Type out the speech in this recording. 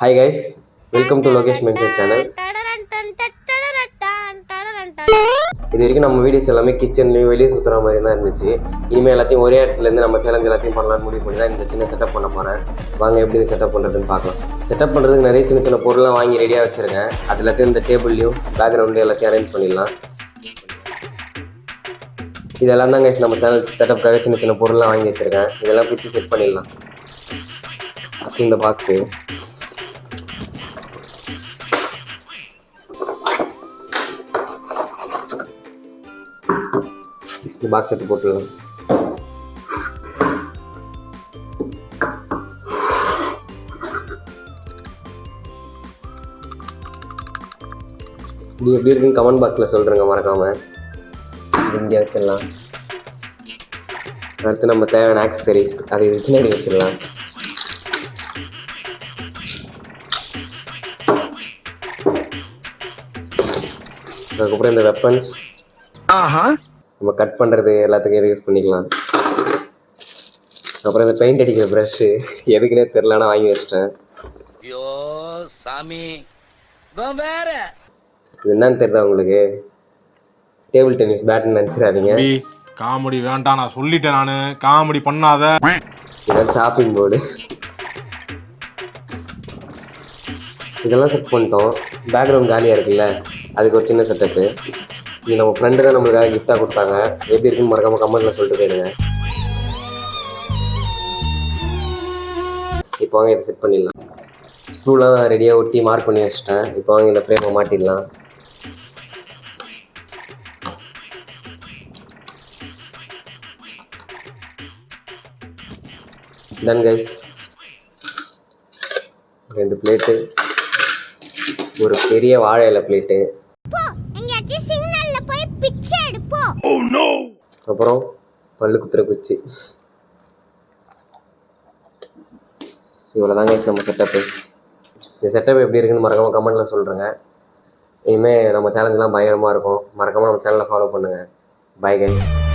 Hi guys, welcome to Lokesh Mention channel. இது வரைக்கும் நம்ம வீடியோஸ் எல்லாமே கிச்சன்லேயும் வெளியே சுற்றுற மாதிரி தான் இருந்துச்சு. இனிமேல் எல்லாத்தையும் ஒரே இடத்துலேருந்து நம்ம சேலஞ்ச் எல்லாத்தையும் பண்ணலாம்னு முடிவு பண்ணி தான் இந்த சின்ன செட்டப் பண்ண போகிறேன். வாங்க எப்படி செட்டப் பண்ணுறதுன்னு பார்க்கலாம். செட்டப் பண்ணுறதுக்கு நிறைய சின்ன சின்ன பொருள்லாம் வாங்கி ரெடியாக வச்சுருக்கேன். அது எல்லாத்தையும் இந்த டேபிள்லையும் பேக்ரவுண்ட்லையும் எல்லாத்தையும் அரேஞ்ச் பண்ணிடலாம். இதெல்லாம் தான் கைஸ் நம்ம சேனல் செட்டப்புக்காக சின்ன சின்ன பொருள்லாம் வாங்கி வச்சுருக்கேன். இதெல்லாம் பிடிச்சி செட் பண்ணிடலாம். இந்த பாக்ஸு, இந்த பாக்ஸ் எடுத்து போட்டுடலாம். இது எப்படி இருக்குன்னு கமெண்ட் பாக்ஸில் சொல்கிறேங்க மறக்காமல். இது இங்கே வச்சிடலாம். அடுத்து நம்ம தேவையான ஆக்சசரிஸ் அது இது பின்னாடி வச்சிடலாம். அதுக்கப்புறம் இந்த வெப்பன்ஸ் நம்ம கட் பண்ணுறது எல்லாத்துக்கும் எது யூஸ் பண்ணிக்கலாம். அப்புறம் இந்த பெயிண்ட் அடிக்கிற ப்ரஷ்ஷு எதுக்குன்னே தெரில, நான் வாங்கி வச்சிட்டேன். ஐயோ சாமி, வேற இது என்னன்னு தெரியுதா உங்களுக்கு? டேபிள் டென்னிஸ் பேட்னு நினச்சிடாதீங்க. காமெடி வேண்டாம், நான் சொல்லிட்டேன். நான் காமெடி பண்ணாத. இதான் ஷாப்பிங் போர்டு. இதெல்லாம் செட் பண்ணிட்டோம். பேக்ரவுண்ட் காலியாக இருக்குல்ல, அதுக்கு ஒரு சின்ன செட்டப்பு. இது நம்ம ஃப்ரெண்டு தான் நம்மளுக்காக கிஃப்டாக கொடுத்தாங்க. எப்படி இருக்குன்னு மறக்காமல் கமெண்ட்டில் சொல்லிட்டு போயிடுங்க. இப்போ வாங்க இதை செட் பண்ணிடலாம். ஸ்க்ரூலாம் ரெடியாக ஒட்டி மார்க் பண்ணி வச்சிட்டேன். இப்போ வாங்க இந்த ஃப்ரேமை மாட்டிடலாம். Done guys. 2 பிளேட்டு, ஒரு பெரிய வாழை இலை பிளேட்டு, அப்புறம் பல்லு குத்துற குச்சி. இவ்வளோதாங்க நம்ம செட்டப்பு. இந்த செட்டப் எப்படி இருக்குன்னு மறக்காமல் கமெண்ட்டில் சொல்கிறேங்க. இனிமேல் நம்ம சேலஞ்செலாம் பயங்கரமாக இருக்கும். மறக்காமல் நம்ம சேனலை ஃபாலோ பண்ணுங்கள். Bye guys.